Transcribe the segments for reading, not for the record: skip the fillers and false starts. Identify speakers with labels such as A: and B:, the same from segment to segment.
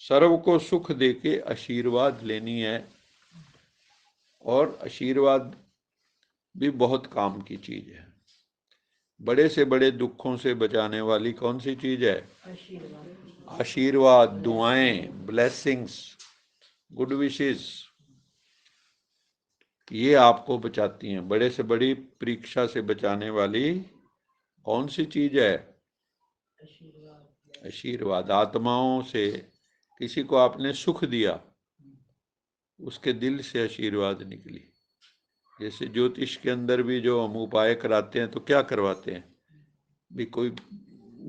A: सर्व को सुख देके आशीर्वाद लेनी है। और आशीर्वाद भी बहुत काम की चीज है। बड़े से बड़े दुखों से बचाने वाली कौन सी चीज है? आशीर्वाद, दुआएं, ब्लेसिंग्स, गुड विशेस, ये आपको बचाती हैं। बड़े से बड़ी परीक्षा से बचाने वाली कौन सी चीज है? आशीर्वाद। आत्माओं से किसी को आपने सुख दिया, उसके दिल से आशीर्वाद निकली। जैसे ज्योतिष के अंदर भी जो हम उपाय कराते हैं तो क्या करवाते हैं भी? कोई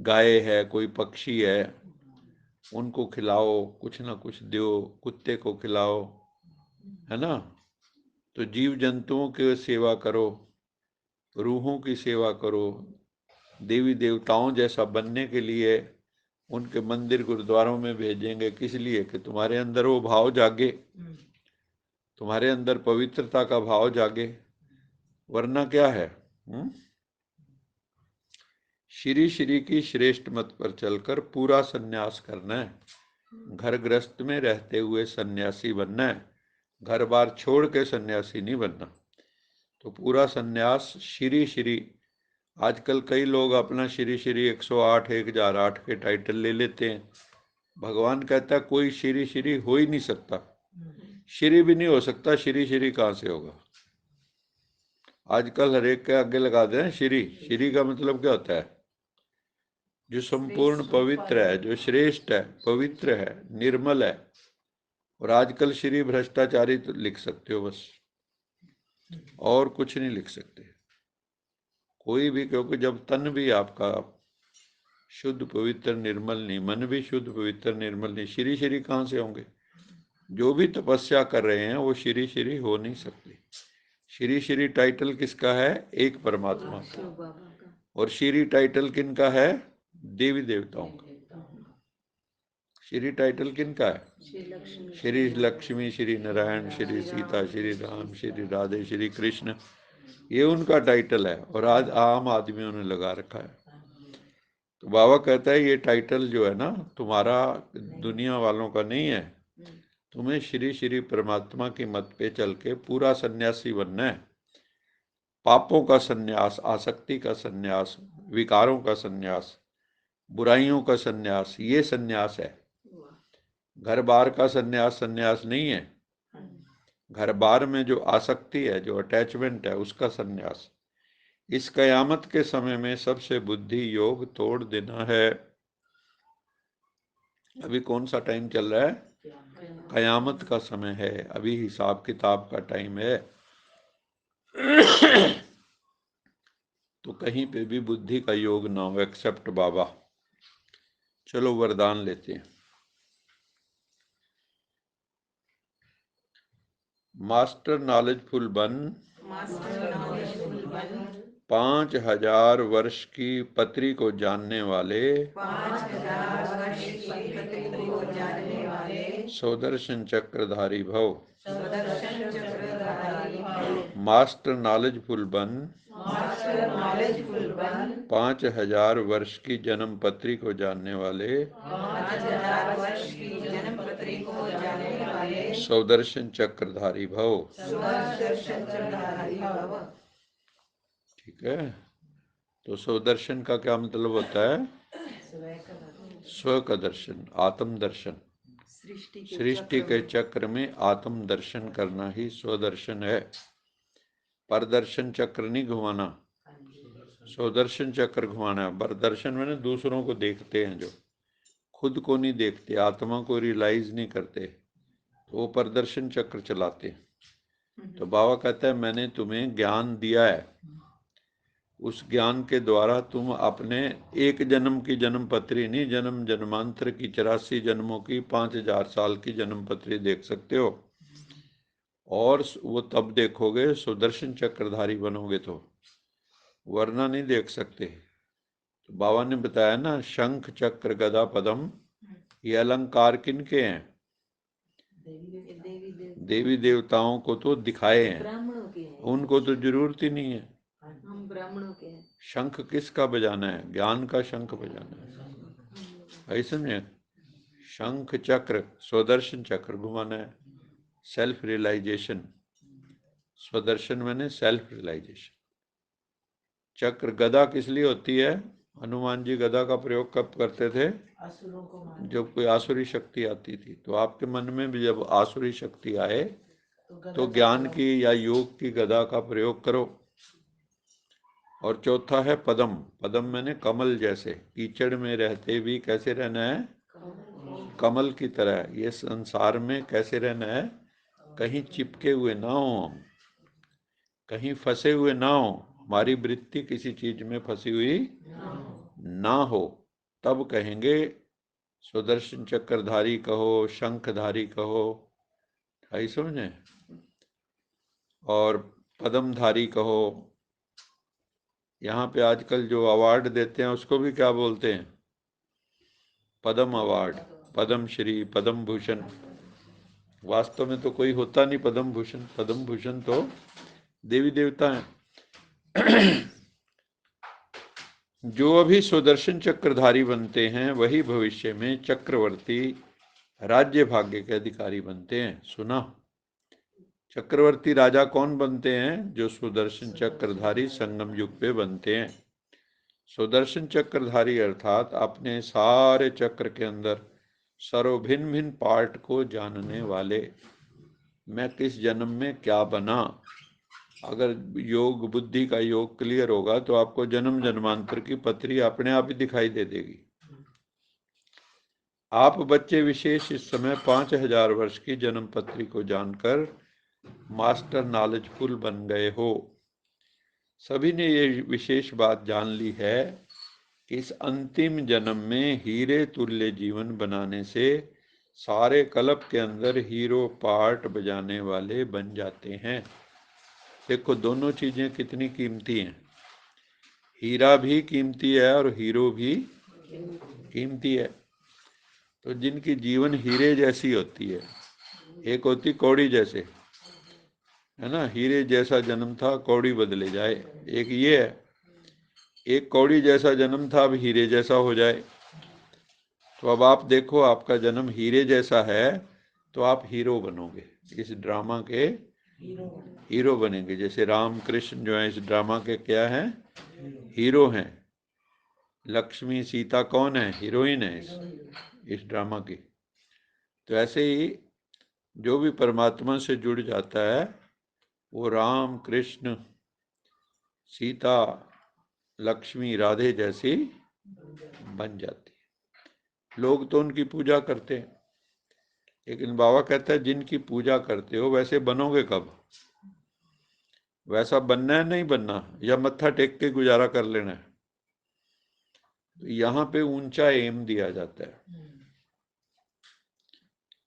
A: गाय है, कोई पक्षी है, उनको खिलाओ, कुछ ना कुछ दो, कुत्ते को खिलाओ, है ना। तो जीव जंतुओं की सेवा करो, रूहों की सेवा करो। देवी देवताओं जैसा बनने के लिए उनके मंदिर गुरुद्वारों में भेजेंगे, किस लिए? कि तुम्हारे अंदर वो भाव जागे, तुम्हारे अंदर पवित्रता का भाव जागे। वरना क्या है? श्री श्री की श्रेष्ठ मत पर चलकर पूरा सन्यास करना है। घर गृहस्थ में रहते हुए सन्यासी बनना है, घर बार छोड़ के सन्यासी नहीं बनना। तो पूरा सन्यास श्री श्री। आजकल कई लोग अपना श्री श्री 108, 1008 के टाइटल ले लेते हैं। भगवान कहता है कोई श्री श्री हो ही नहीं सकता। श्री भी नहीं हो सकता, श्री श्री कहाँ से होगा? आजकल हर एक के आगे लगा दें श्री। श्री का मतलब क्या होता है? जो संपूर्ण पवित्र है, जो श्रेष्ठ है, पवित्र है, निर्मल है। और आजकल श्री भ्रष्टाचारी तो लिख सकते हो बस, और कुछ नहीं लिख सकते कोई भी। क्योंकि जब तन भी आपका शुद्ध पवित्र निर्मल नहीं, मन भी शुद्ध पवित्र निर्मल नहीं, श्री श्री कहाँ से होंगे? जो भी तपस्या कर रहे हैं वो श्री श्री हो नहीं सकते। श्री श्री टाइटल किसका है? एक परमात्मा का। और श्री टाइटल किनका है? देवी देवताओं का। श्री टाइटल किनका है? श्री लक्ष्मी, श्री नारायण, श्री सीता, श्री राम, श्री राधे, श्री कृष्ण, ये उनका टाइटल है। और आज आम आदमियों ने लगा रखा है। तो बाबा कहता है ये टाइटल जो है ना, तुम्हारा दुनिया वालों का नहीं है। तुम्हें श्री श्री परमात्मा की मत पे चल के पूरा सन्यासी बनना है। पापों का सन्यास, आसक्ति का सन्यास, विकारों का सन्यास, बुराइयों का सन्यास, ये सन्यास है। घर बार का सन्यास सन्यास नहीं है। घर बार में जो आसक्ति है, जो अटैचमेंट है, उसका सन्यास। इस कयामत के समय में सबसे बुद्धि योग तोड़ देना है। अभी कौन सा टाइम चल रहा है? कयामत का समय है। अभी हिसाब किताब का टाइम है। तो कहीं पे भी बुद्धि का योग ना हो, एक्सेप्ट बाबा। चलो वरदान लेते हैं। मास्टर नॉलेजफुल बन, 5000 वर्ष की पत्री को जानने वाले, सौदर्शन चक्रधारी भव। मास्टर नॉलेजफुल बन, 5000 वर्ष की जन्म पत्री को जानने वाले, सौदर्शन चक्रधारी भव। ठीक है। तो सौदर्शन का क्या मतलब होता है? स्व का दर्शन, आत्म दर्शन। सृष्टि के चक्र में आत्म दर्शन करना ही स्वदर्शन है। परदर्शन चक्र नहीं घुमाना, स्वदर्शन चक्र घुमाना है। परदर्शन मैंने दूसरों को देखते हैं, जो खुद को नहीं देखते, आत्मा को रियलाइज नहीं करते, तो वो परदर्शन चक्र चलाते हैं। तो बाबा कहता है मैंने तुम्हें ज्ञान दिया है, उस ज्ञान के द्वारा तुम अपने एक जन्म की जन्म पत्री नहीं, जन्म जन्मांतर की 84 जन्मों की 5000 साल की जन्म पत्री देख सकते हो। और वो तब देखोगे सुदर्शन चक्रधारी बनोगे तो, वरना नहीं देख सकते। तो बाबा ने बताया ना, शंख चक्र गदा पद्म, ये अलंकार किनके हैं? देवी देवताओं को तो दिखाए हैं, उनको तो जरूरत ही नहीं है।
B: हम ब्राह्मणों के हैं।
A: शंख किसका बजाना है? ज्ञान का शंख बजाना है। ऐसे समझे? शंख चक्र, स्वदर्शन चक्र घुमाना है, सेल्फ रियलाइजेशन। स्वदर्शन मैंने सेल्फ रियलाइजेशन। चक्र, गदा किस लिए होती है? हनुमान जी गदा का प्रयोग कब करते थे?
C: असुरों को मारने।
A: जब कोई आसुरी शक्ति आती थी। तो आपके मन में भी जब आसुरी शक्ति आए तो ज्ञान की या योग की गदा का प्रयोग करो। और चौथा है पदम। पदम मैंने कमल जैसे, कीचड़ में रहते भी कैसे रहना है? कमल की तरह। ये संसार में कैसे रहना है? कहीं चिपके हुए ना हो हम, कहीं फंसे हुए ना हो, हमारी वृत्ति किसी चीज में फंसी हुई ना हो। तब कहेंगे सुदर्शन चक्रधारी कहो, शंखधारी कहो, आई समझे, और पदमधारी कहो। यहाँ पे आजकल जो अवार्ड देते हैं उसको भी क्या बोलते हैं? पद्म अवार्ड, पद्म श्री, पद्म भूषण। वास्तव में तो कोई होता नहीं पद्म भूषण। पद्म भूषण तो देवी देवता हैं। जो अभी सुदर्शन चक्रधारी बनते हैं वही भविष्य में चक्रवर्ती, राज्य भाग्य के अधिकारी बनते हैं। सुना? चक्रवर्ती राजा कौन बनते हैं? जो सुदर्शन चक्रधारी संगम युग पे बनते हैं। सुदर्शन चक्रधारी अर्थात अपने सारे चक्र के अंदर सर्व भिन्न भिन्न पार्ट को जानने वाले। मैं किस जन्म में क्या बना, अगर योग बुद्धि का योग क्लियर होगा तो आपको जन्म जन्मांतर की पत्री अपने आप ही दिखाई दे देगी। आप बच्चे विशेष इस समय 5000 वर्ष की जन्म पत्री को जानकर मास्टर नॉलेजफुल बन गए हो। सभी ने ये विशेष बात जान ली है कि इस अंतिम जन्म में हीरे तुल्य जीवन बनाने से सारे कल्प के अंदर हीरो पार्ट बजाने वाले बन जाते हैं। देखो दोनों चीजें कितनी कीमती हैं। हीरा भी कीमती है और हीरो भी कीमती है। तो जिनकी जीवन हीरे जैसी होती है, एक होती कौड़ी जैसे, है ना, हीरे जैसा जन्म था कौड़ी बदले जाए, एक ये है। एक कौड़ी जैसा जन्म था अब हीरे जैसा हो जाए। तो अब आप देखो आपका जन्म हीरे जैसा है तो आप हीरो बनोगे, इस ड्रामा के हीरो बनेंगे। जैसे राम कृष्ण जो है इस ड्रामा के क्या हैं? हीरो हैं। लक्ष्मी सीता कौन है? हीरोइन है इस ड्रामा की। तो ऐसे ही जो भी परमात्मा से जुड़ जाता है वो राम कृष्ण सीता लक्ष्मी राधे जैसी बन जाती है। लोग तो उनकी पूजा करते हैं, लेकिन बाबा कहता है जिनकी पूजा करते हो वैसे बनोगे कब? वैसा बनना है नहीं बनना, या मत्था टेक के गुजारा कर लेना है? तो यहाँ पे ऊंचा एम दिया जाता है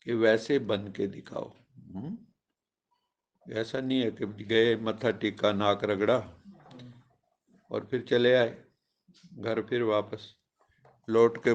A: कि वैसे बन के दिखाओ। ऐसा नहीं है कि गए मत्था टेका नाक रगड़ा और फिर चले आए घर, फिर वापस लौट के